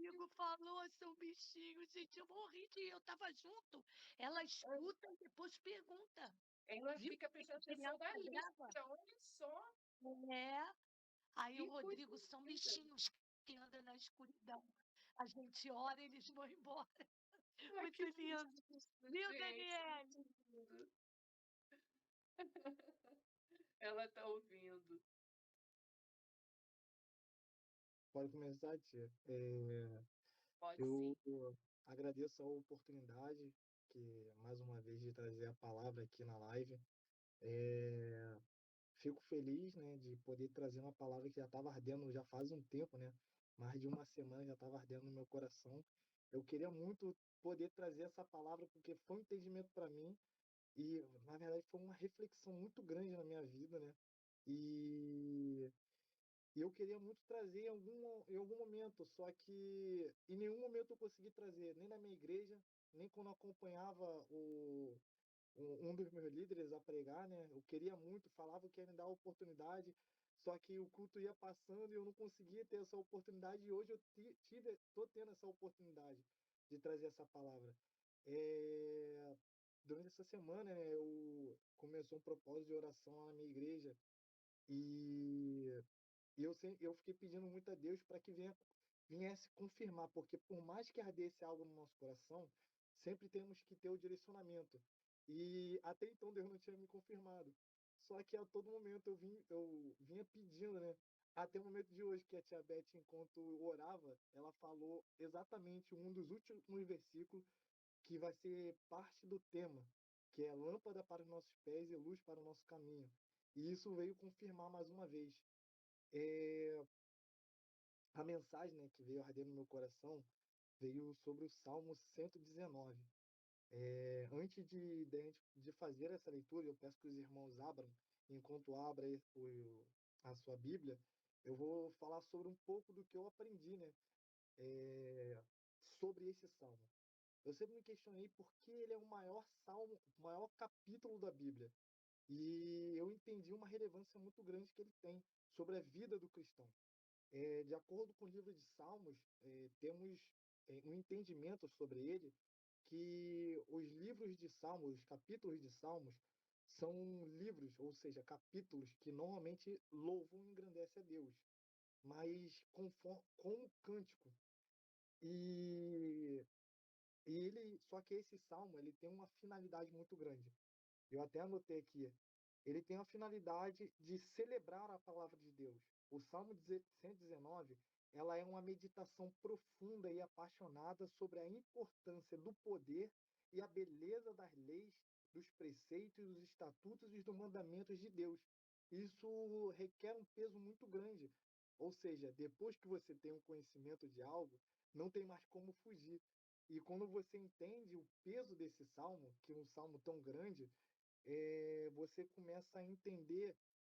Rodrigo falou, são bichinhos, gente, eu morri de eu estava junto. Ela escuta e depois pergunta. Ela Viu fica que prestando atenção criança na lista, brava? olha só. É. Aí o Que coisa Rodrigo, são linda. bichinhos que andam na escuridão. A gente ora, eles vão embora. Ai, Muito que lindo. bonitinho, Viu, gente, Daniele? muito lindo. Ela tá ouvindo. Pode começar, tia. Pode Eu sim. agradeço a oportunidade, que mais uma vez, de trazer a palavra aqui na live. Fico feliz, né, de poder trazer uma palavra que já estava ardendo já faz um tempo, né? Mais de uma semana já estava ardendo no meu coração. Eu queria muito poder trazer essa palavra porque foi um entendimento para mim e, na verdade, foi uma reflexão muito grande na minha vida, né? E E eu queria muito trazer em algum momento, só que em nenhum momento eu consegui trazer, nem na minha igreja, nem quando eu acompanhava um dos meus líderes a pregar, né? Eu queria muito, falava que ia me dar a oportunidade, só que o culto ia passando e eu não conseguia ter essa oportunidade, e hoje eu tô tendo essa oportunidade de trazer essa palavra. É, Durante essa semana, né, eu começou um propósito de oração lá na minha igreja, e eu fiquei pedindo muito a Deus para que viesse confirmar, porque por mais que ardesse algo no nosso coração, sempre temos que ter o direcionamento. E até então Deus não tinha me confirmado. Só que a todo momento eu vinha pedindo, né? Até o momento de hoje que a tia Beth, enquanto orava, ela falou exatamente um dos últimos versículos que vai ser parte do tema, que é lâmpada para os nossos pés e luz para o nosso caminho. E isso veio confirmar mais uma vez. É, a mensagem, né, que veio arder no meu coração veio sobre o Salmo 119. Antes de fazer essa leitura, eu peço que os irmãos abram, enquanto abrem a sua Bíblia, eu vou falar sobre um pouco do que eu aprendi, né, sobre esse salmo. Eu sempre me questionei por que ele é o maior salmo, o maior capítulo da Bíblia. E eu entendi uma relevância muito grande que ele tem sobre a vida do cristão. De acordo com o livro de Salmos, temos um entendimento sobre ele que os livros de Salmos, os capítulos de Salmos, são livros, ou seja, capítulos que normalmente louvam e engrandecem a Deus, mas com o cântico. E, só que esse salmo ele tem uma finalidade muito grande. Eu até anotei aqui. Ele tem a finalidade de celebrar a palavra de Deus. O Salmo 119, ela é uma meditação profunda e apaixonada sobre a importância do poder e a beleza das leis, dos preceitos, dos estatutos e dos mandamentos de Deus. Isso requer um peso muito grande. Ou seja, depois que você tem um conhecimento de algo, não tem mais como fugir. E quando você entende o peso desse salmo, que é um salmo tão grande, você começa a entender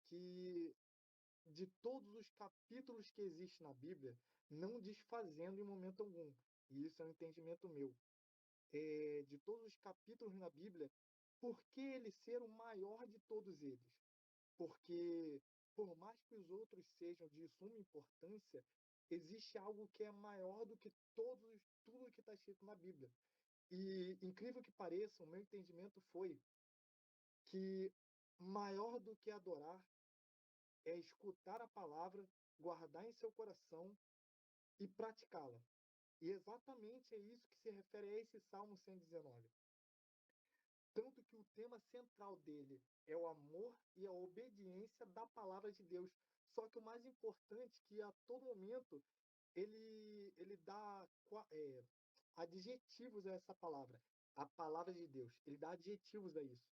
que de todos os capítulos que existem na Bíblia, não desfazendo em momento algum, e isso é um entendimento meu, de todos os capítulos na Bíblia, por que ele ser o maior de todos eles? Porque, por mais que os outros sejam de suma importância, existe algo que é maior do que tudo que está escrito na Bíblia. E, incrível que pareça, o meu entendimento foi que maior do que adorar é escutar a palavra, guardar em seu coração e praticá-la. E exatamente é isso que se refere a esse Salmo 119. Tanto que o tema central dele é o amor e a obediência da palavra de Deus. Só que o mais importante é que a todo momento ele dá adjetivos a essa palavra, a palavra de Deus. Ele dá adjetivos a isso.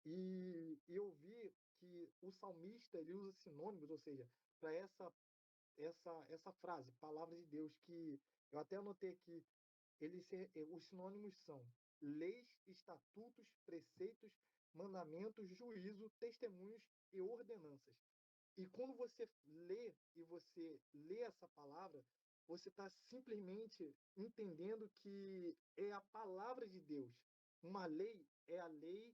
E eu vi que o salmista ele usa sinônimos, ou seja, para essa frase, palavra de Deus, que eu até anotei aqui, os sinônimos são leis, estatutos, preceitos, mandamentos, juízo, testemunhos e ordenanças. E quando você lê essa palavra, você está simplesmente entendendo que é a palavra de Deus. Uma lei é a lei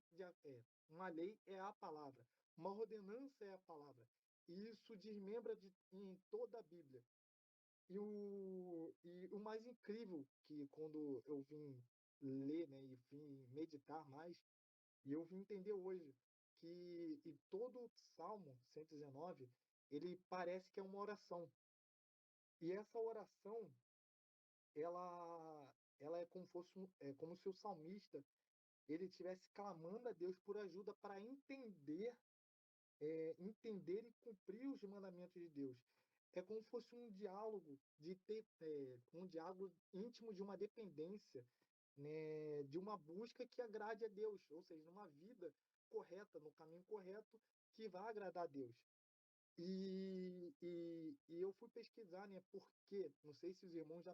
uma lei é a palavra. Uma ordenança é a palavra. E isso desmembra em toda a Bíblia. E o mais incrível que quando eu vim ler, né, e vim meditar mais, e eu vim entender hoje que em todo o Salmo 119, ele parece que é uma oração. E essa oração, ela é como fosse é como se o salmista ele estivesse clamando a Deus por ajuda para entender e cumprir os mandamentos de Deus. É como se fosse um diálogo um diálogo íntimo de uma dependência, né, de uma busca que agrade a Deus, ou seja, numa vida correta, no caminho correto que vai agradar a Deus. E eu fui pesquisar, né, por quê? Não sei se os irmãos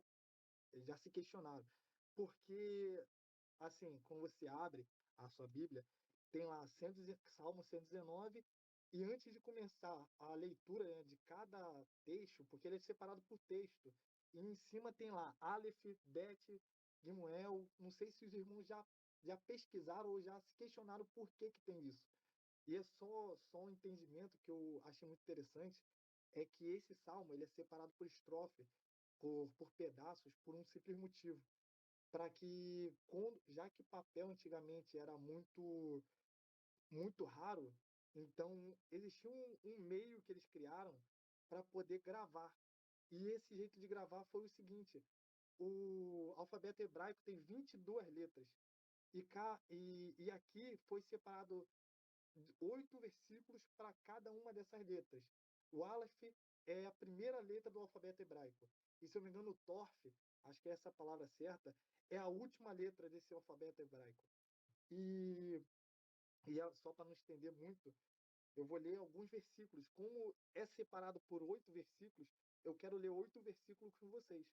já se questionaram. Porque, assim, quando você abre a sua Bíblia, tem lá Salmo 119, e antes de começar a leitura, né, de cada texto, porque ele é separado por texto, e em cima tem lá Aleph, Bet, Gimuel, não sei se os irmãos já pesquisaram ou já se questionaram por que que tem isso. E é só um entendimento que eu achei muito interessante, é que esse salmo ele é separado por estrofe, por pedaços, por um simples motivo. Para que, já que papel antigamente era muito, muito raro, então existia um meio que eles criaram para poder gravar. E esse jeito de gravar foi o seguinte: o alfabeto hebraico tem 22 letras. E aqui foi separado 8 versículos para cada uma dessas letras. O Aleph é a primeira letra do alfabeto hebraico. E se eu não me engano, o Torf, acho que é essa a palavra certa, é a última letra desse alfabeto hebraico. E, só para não estender muito, eu vou ler alguns versículos. Como é separado por 8 versículos, eu quero ler 8 versículos com vocês.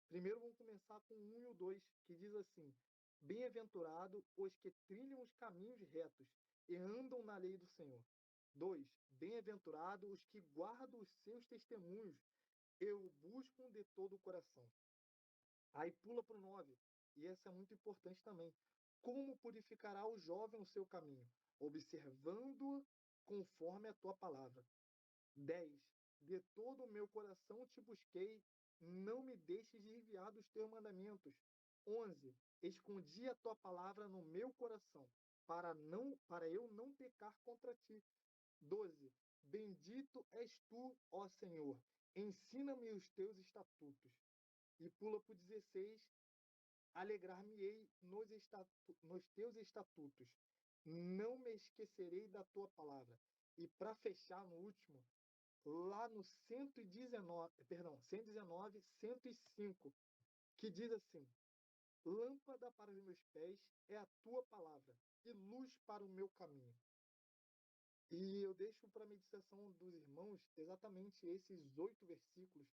Primeiro vamos começar com 1 e o 2, que diz assim: Bem-aventurado os que trilham os caminhos retos e andam na lei do Senhor. 2. Bem-aventurado os que guardam os seus testemunhos e o buscam de todo o coração. Aí pula para o 9, e essa é muito importante também. Como purificará o jovem o seu caminho? Observando conforme a tua palavra. 10. De todo o meu coração te busquei, não me deixes desviar dos teus mandamentos. 11. Escondi a tua palavra no meu coração, para eu não pecar contra ti. 12. Bendito és tu, ó Senhor, ensina-me os teus estatutos. E pula para o 16. Alegrar-me-ei nos teus estatutos. Não me esquecerei da tua palavra. E para fechar no último, lá no 119, 105, que diz assim: Lâmpada para os meus pés é a tua palavra e luz para o meu caminho. E eu deixo para a meditação dos irmãos exatamente esses 8 versículos,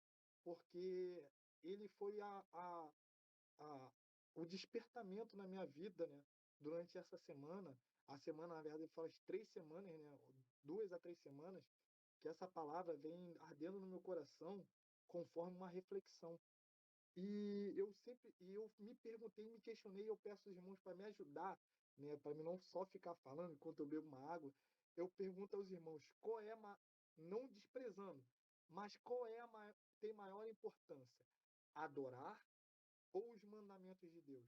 porque ele foi a, o despertamento na minha vida, né? Durante essa semana, a semana, na verdade, faz 3 semanas, né? 2 a 3 semanas, que essa palavra vem ardendo no meu coração conforme uma reflexão. E eu me perguntei, me questionei, eu peço aos irmãos para me ajudar, né, para mim não só ficar falando enquanto eu bebo uma água. Eu pergunto aos irmãos, não desprezando, mas tem maior importância? Adorar ou os mandamentos de Deus?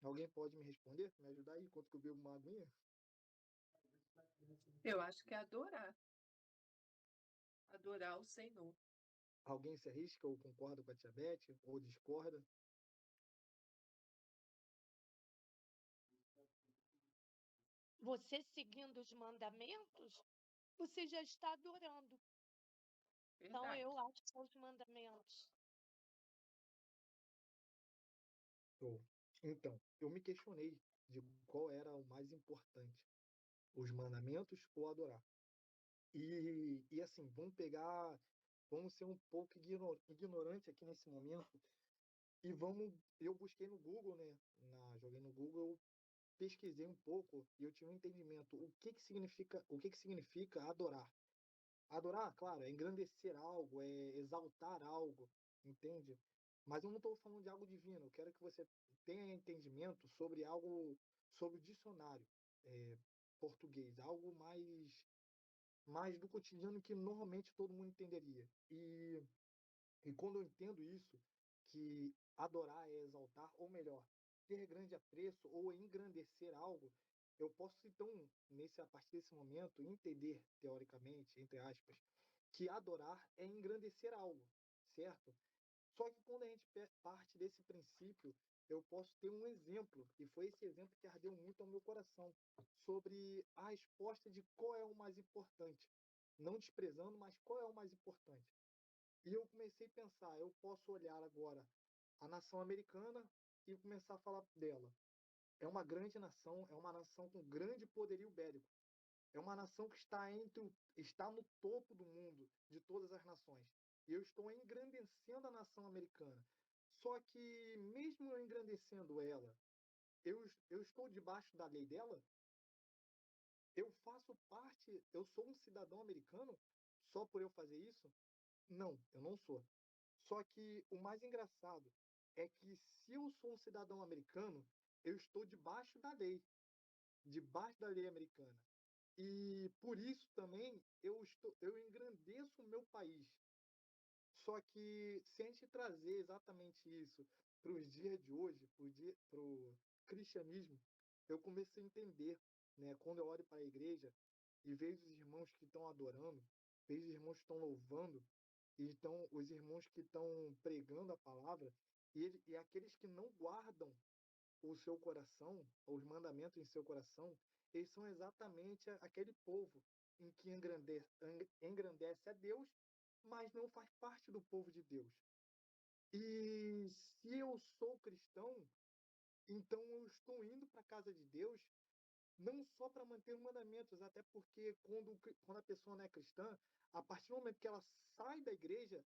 Alguém pode me responder? Me ajudar aí enquanto que eu bebo uma aguinha? Eu acho que é adorar. Adorar o Senhor. Alguém se arrisca ou concorda com a tia Beth ou discorda? Você seguindo os mandamentos, você já está adorando. Então, Verdade. eu acho que são os mandamentos. Então, eu me questionei de qual era o mais importante, os mandamentos ou adorar. E assim, vamos ser um pouco ignorante aqui nesse momento e eu busquei no Google, né? Joguei no Google, eu pesquisei um pouco e eu tive um entendimento. O que que significa adorar? Adorar, claro, é engrandecer algo, é exaltar algo, entende? Mas eu não estou falando de algo divino. Eu quero que você tenha entendimento sobre sobre o dicionário português, algo mais mas do cotidiano que normalmente todo mundo entenderia. E quando eu entendo isso, que adorar é exaltar, ou melhor, ter grande apreço ou engrandecer algo, eu posso então, a partir desse momento, entender, teoricamente, entre aspas, que adorar é engrandecer algo, certo? Só que quando a gente parte desse princípio, eu posso ter um exemplo, e foi esse exemplo que ardeu muito ao meu coração, sobre a resposta de qual é o mais importante. Não desprezando, mas qual é o mais importante. E eu comecei a pensar, eu posso olhar agora a nação americana e começar a falar dela. É uma grande nação, é uma nação com grande poderio bélico. É uma nação que está no topo do mundo, de todas as nações. E eu estou engrandecendo a nação americana. Só que, mesmo eu engrandecendo ela, eu estou debaixo da lei dela? Eu faço parte, eu sou um cidadão americano só por eu fazer isso? Não, eu não sou. Só que o mais engraçado é que se eu sou um cidadão americano, eu estou debaixo da lei americana. E por isso também eu engrandeço o meu país. Só que se a gente trazer exatamente isso para os dias de hoje, para o cristianismo, eu comecei a entender, né? Quando eu olho para a igreja e vejo os irmãos que estão adorando, vejo os irmãos que estão louvando, e então os irmãos que estão pregando a palavra, e aqueles que não guardam o seu coração, os mandamentos em seu coração, eles são exatamente aquele povo em que engrandece a Deus, mas não faz parte do povo de Deus. E se eu sou cristão, então eu estou indo para a casa de Deus não só para manter os mandamentos, até porque quando a pessoa não é cristã, a partir do momento que ela sai da igreja,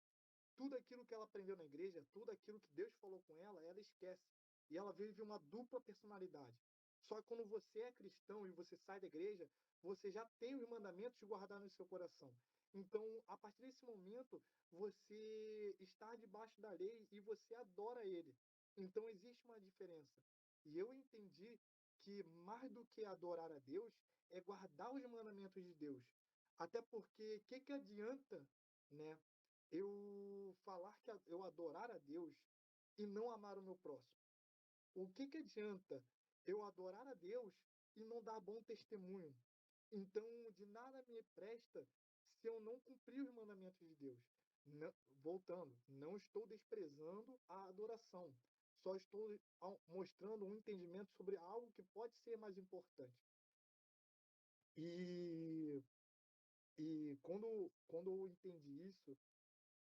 tudo aquilo que ela aprendeu na igreja, tudo aquilo que Deus falou com ela, ela esquece. E ela vive uma dupla personalidade. Só que quando você é cristão e você sai da igreja, você já tem os mandamentos guardados no seu coração. Então, a partir desse momento, você está debaixo da lei e você adora ele. Então, existe uma diferença. E eu entendi que mais do que adorar a Deus, é guardar os mandamentos de Deus. Até porque, o que adianta, né? Eu falar que eu adorar a Deus e não amar o meu próximo. O que adianta eu adorar a Deus e não dar bom testemunho? Então, de nada me presta se eu não cumprir os mandamentos de Deus. Não, voltando, não estou desprezando a adoração, só estou mostrando um entendimento sobre algo que pode ser mais importante. E, quando eu entendi isso,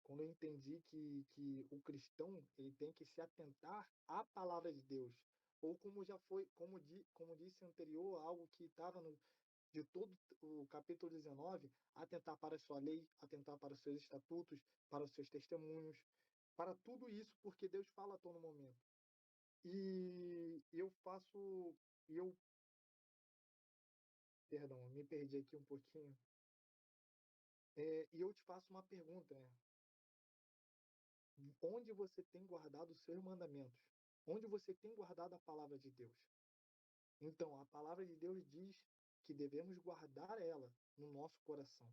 quando eu entendi que o cristão ele tem que se atentar à palavra de Deus, ou como já foi, como disse anterior, algo que estava de todo o capítulo 19, atentar para a sua lei, atentar para os seus estatutos, para os seus testemunhos, para tudo isso, porque Deus fala a todo momento. E eu faço, e eu, perdão, me perdi aqui um pouquinho. E eu te faço uma pergunta, né? Onde você tem guardado os seus mandamentos? Onde você tem guardado a palavra de Deus? Então, a palavra de Deus diz que devemos guardar ela no nosso coração.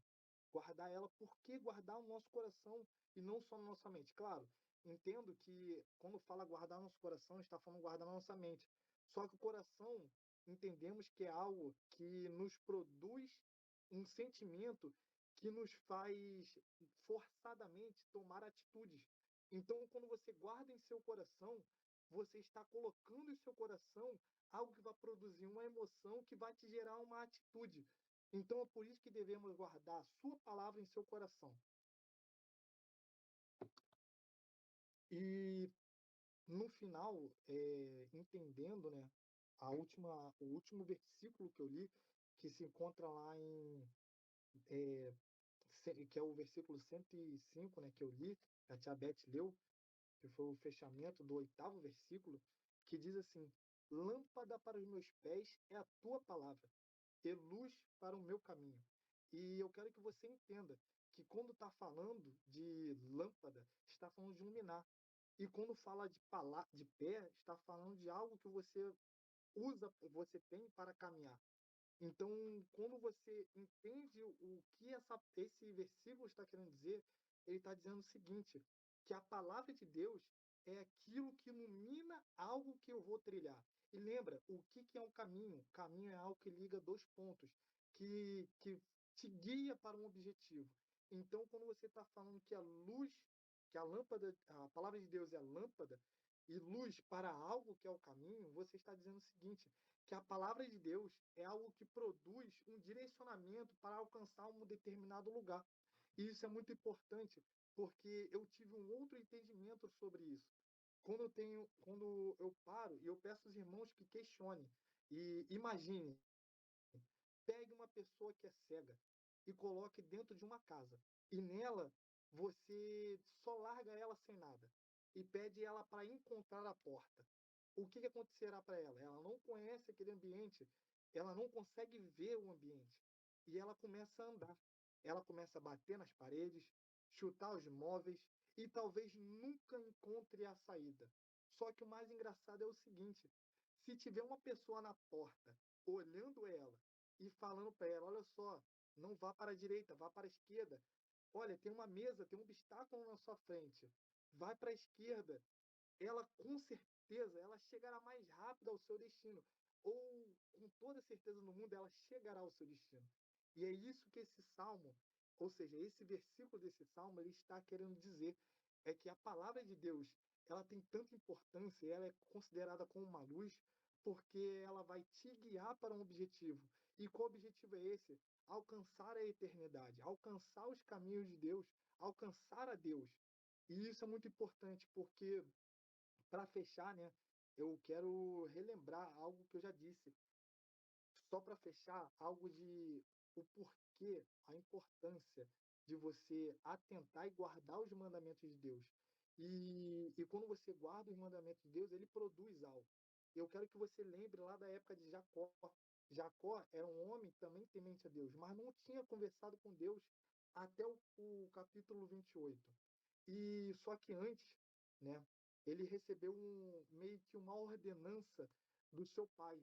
Guardar ela, por que guardar o nosso coração e não só na nossa mente? Claro, entendo que quando fala guardar nosso coração, está falando guardar nossa mente. Só que o coração, entendemos que é algo que nos produz um sentimento que nos faz forçadamente tomar atitudes. Então, quando você guarda em seu coração, você está colocando em seu coração algo que vai produzir uma emoção que vai te gerar uma atitude. Então é por isso que devemos guardar a sua palavra em seu coração. E no final, entendendo, né, o último versículo que eu li, que se encontra lá é, que é o versículo 105, né, que eu li, que a tia Beth leu, que foi o fechamento do 8º versículo, que diz assim: lâmpada para os meus pés é a tua palavra, e luz para o meu caminho. E eu quero que você entenda que quando está falando de lâmpada, está falando de iluminar. E quando fala de pé, está falando de algo que você usa, você tem para caminhar. Então, quando você entende o que esse versículo está querendo dizer, ele está dizendo o seguinte, que a palavra de Deus é aquilo que ilumina algo que eu vou trilhar. E lembra, o que é um caminho? Caminho é algo que liga dois pontos, que te guia para um objetivo. Então, quando você está falando que a luz, que a lâmpada, a palavra de Deus é a lâmpada, e luz para algo que é o caminho, você está dizendo o seguinte, que a palavra de Deus é algo que produz um direcionamento para alcançar um determinado lugar. E isso é muito importante, porque eu tive um outro entendimento sobre isso. Quando eu paro e eu peço aos irmãos que questionem e imagine, pegue uma pessoa que é cega e coloque dentro de uma casa. E nela você só larga ela sem nada e pede ela para encontrar a porta. O que acontecerá para ela? Ela não conhece aquele ambiente, ela não consegue ver o ambiente. E ela começa a andar. Ela começa a bater nas paredes, chutar os móveis e talvez nunca encontre a saída. Só que o mais engraçado é o seguinte: se tiver uma pessoa na porta olhando ela e falando para ela: olha só, não vá para a direita, vá para a esquerda. Olha, tem uma mesa, tem um obstáculo na sua frente. Vai para a esquerda. Ela, com certeza, ela chegará mais rápido ao seu destino. Ou, com toda certeza no mundo, ela chegará ao seu destino. E é isso que esse salmo, ou seja, esse versículo desse salmo, ele está querendo dizer. É que a palavra de Deus, ela tem tanta importância, ela é considerada como uma luz, porque ela vai te guiar para um objetivo. E qual objetivo é esse? Alcançar a eternidade, alcançar os caminhos de Deus, alcançar a Deus. E isso é muito importante, porque, para fechar, né, eu quero relembrar algo que eu já disse. Só para fechar, algo de o porquê, a importância de você atentar e guardar os mandamentos de Deus. E quando você guarda os mandamentos de Deus, ele produz algo. Eu quero que você lembre lá da época de Jacó. Jacó era um homem também temente a Deus, mas não tinha conversado com Deus até o capítulo 28. E só que antes, né, ele recebeu meio que uma ordenança do seu pai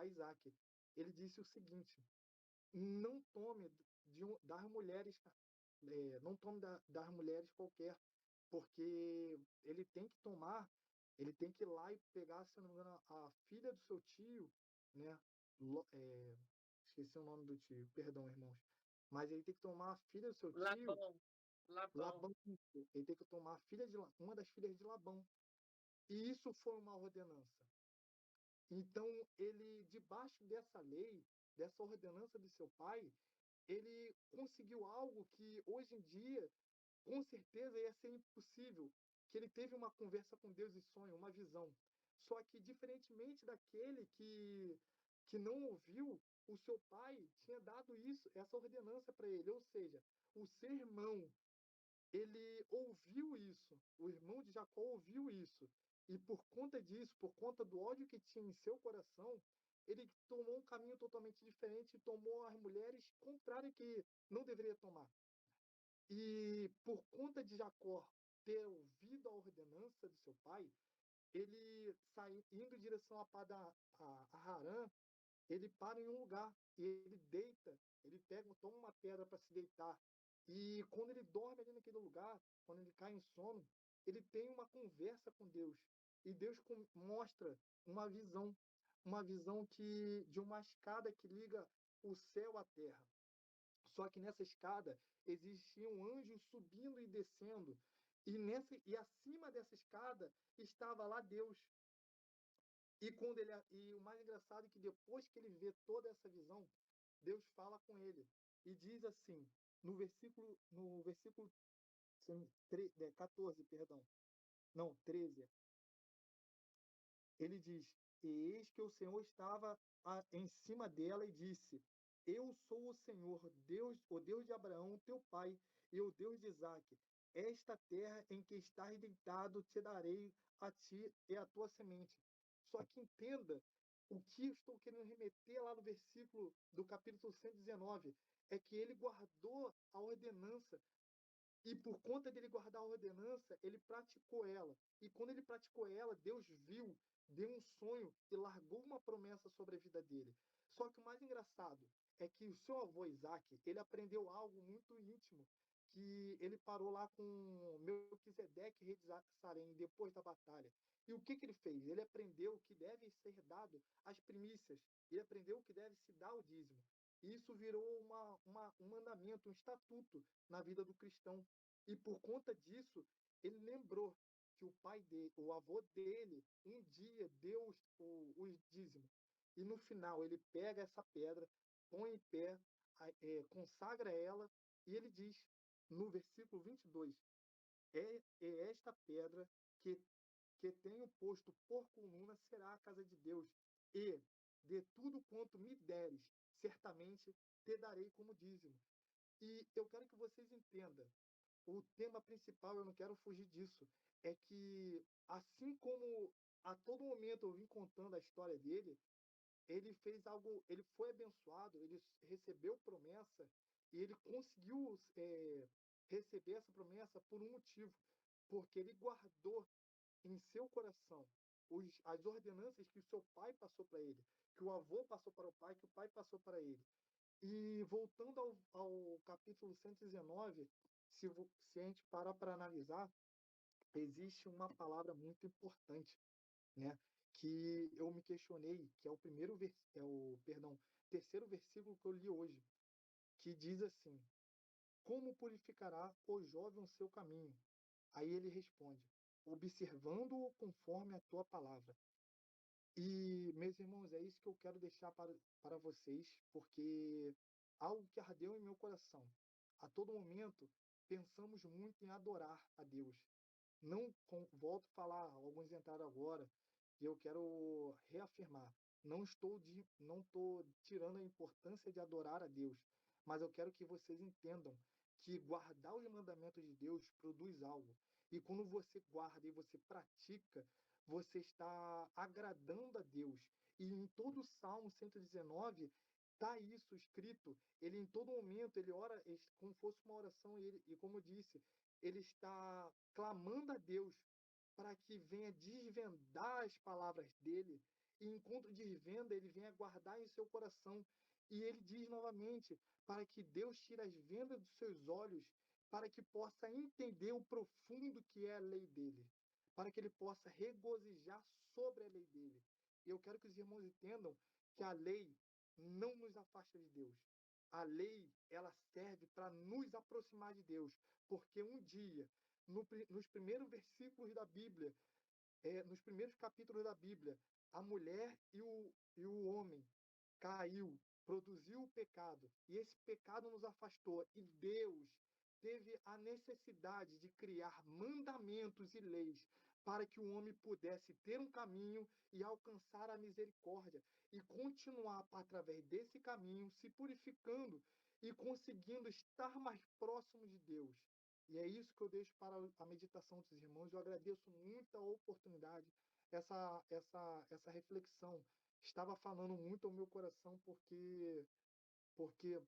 Isaac. Ele disse o seguinte: não tome das mulheres, não tome das mulheres qualquer, porque ele tem que ir lá e pegar, se não me engano, a filha do seu tio, né? Esqueci o nome do tio, perdão, irmãos. Mas ele tem que tomar a filha do seu tio, Labão. Labão. Labão. Ele tem que tomar a filha uma das filhas de Labão. E isso foi uma ordenança. Então, ele, debaixo dessa lei, dessa ordenança de seu pai, ele conseguiu algo que hoje em dia, com certeza, ia ser impossível, que ele teve uma conversa com Deus e sonho, uma visão. Só que, diferentemente daquele que não ouviu, o seu pai tinha dado isso, essa ordenança para ele. Ou seja, o seu irmão, ele ouviu isso, o irmão de Jacó ouviu isso, e por conta disso, por conta do ódio que tinha em seu coração, ele tomou um caminho totalmente diferente e tomou as mulheres contrárias que não deveria tomar. E por conta de Jacó ter ouvido a ordenança de seu pai, ele indo em direção a Harã, ele para em um lugar e ele deita, ele toma uma pedra para se deitar. E quando ele dorme ali naquele lugar, quando ele cai em sono, ele tem uma conversa com Deus. E Deus mostra uma visão que de uma escada que liga o céu à terra. Só que nessa escada existiam anjos subindo e descendo. E acima dessa escada estava lá Deus. E o mais engraçado é que depois que ele vê toda essa visão, Deus fala com ele e diz assim, no versículo 14, perdão, não, 13, ele diz: E eis que o Senhor estava em cima dela e disse: Eu sou o Senhor, Deus, o Deus de Abraão, teu pai, e o Deus de Isaque. Esta terra em que estás deitado te darei a ti e a tua semente. Só que entenda o que eu estou querendo remeter lá no versículo do capítulo 119, é que ele guardou a ordenança e por conta dele guardar a ordenança, ele praticou ela. E quando ele praticou ela, Deus viu, deu um sonho e largou uma promessa sobre a vida dele. Só que o mais engraçado é que o seu avô Isaac, ele aprendeu algo muito íntimo, que ele parou lá com Melquisedeque, rei de Salém, depois da batalha. E o que ele fez? Ele aprendeu que deve ser dado as primícias, e aprendeu que deve se dar o dízimo. E isso virou um mandamento, um estatuto na vida do cristão. E por conta disso, ele lembrou que o pai dele, o avô dele, um dia deu os dízimos. E no final ele pega essa pedra, põe em pé, consagra ela, e ele diz, no versículo 22, é esta pedra que tenho posto por coluna será a casa de Deus, e de tudo quanto me deres, certamente te darei como dízimo. E eu quero que vocês entendam, o tema principal, eu não quero fugir disso, é que assim como a todo momento eu vim contando a história dele, ele fez algo, ele foi abençoado, ele recebeu promessa e ele conseguiu receber essa promessa por um motivo, porque ele guardou em seu coração as ordenanças que o seu pai passou para ele, que o avô passou para o pai, que o pai passou para ele. E voltando ao capítulo 119, se a gente parar para analisar, existe uma palavra muito importante, né? Que eu me questionei, que é o terceiro versículo que eu li hoje, que diz assim: como purificará o jovem o seu caminho? Aí ele responde: observando-o conforme a tua palavra. E, meus irmãos, é isso que eu quero deixar para vocês, porque algo que ardeu em meu coração. A todo momento, pensamos muito em adorar a Deus. Não volto a falar, alguns entraram agora, e eu quero reafirmar. Não estou tirando a importância de adorar a Deus, mas eu quero que vocês entendam que guardar os mandamentos de Deus produz algo. E quando você guarda e você pratica, você está agradando a Deus. E em todo o Salmo 119 está isso escrito. Ele em todo momento ele ora como fosse uma oração e como eu disse, ele está clamando a Deus para que venha desvendar as palavras dele, e enquanto desvenda, ele venha guardar em seu coração. E ele diz novamente, para que Deus tire as vendas dos seus olhos, para que possa entender o profundo que é a lei dele, para que ele possa regozijar sobre a lei dele. E eu quero que os irmãos entendam que a lei não nos afasta de Deus. A lei, ela serve para nos aproximar de Deus, porque um dia, nos primeiros versículos da Bíblia, nos primeiros capítulos da Bíblia, a mulher e o homem caiu, produziu o pecado, e esse pecado nos afastou, e Deus teve a necessidade de criar mandamentos e leis para que o homem pudesse ter um caminho e alcançar a misericórdia, e continuar através desse caminho, se purificando e conseguindo estar mais próximo de Deus. E é isso que eu deixo para a meditação dos irmãos. Eu agradeço muito a oportunidade, essa reflexão. Estava falando muito ao meu coração porque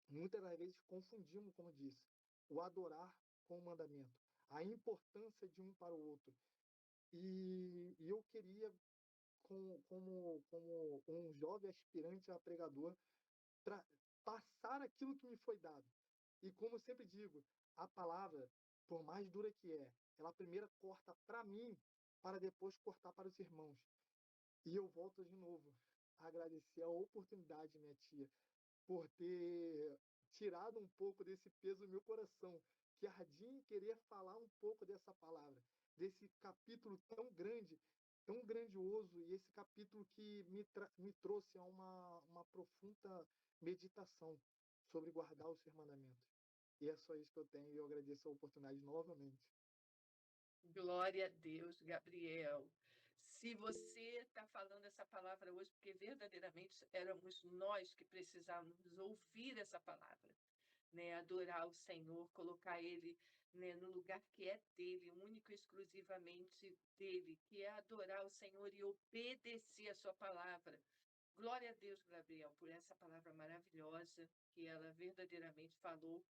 muitas das vezes confundimos, como disse, o adorar com o mandamento, a importância de um para o outro. E eu queria, como um jovem aspirante a pregador, passar aquilo que me foi dado. E como eu sempre digo, a palavra, por mais dura que ela primeiro corta para mim, para depois cortar para os irmãos. E eu volto de novo a agradecer a oportunidade, minha tia, por ter tirado um pouco desse peso do meu coração, que ardia em querer falar um pouco dessa palavra, desse capítulo tão grande, tão grandioso, e esse capítulo que me trouxe a uma profunda meditação sobre guardar os seus mandamentos. E é só isso que eu tenho, e eu agradeço a oportunidade novamente. Glória a Deus, Gabriel. Se você está falando essa palavra hoje, porque verdadeiramente éramos nós que precisávamos ouvir essa palavra, né? Adorar o Senhor, colocar Ele, né, no lugar que é dele, único e exclusivamente dele, que é adorar o Senhor e obedecer a sua palavra. Glória a Deus, Gabriel, por essa palavra maravilhosa que ela verdadeiramente falou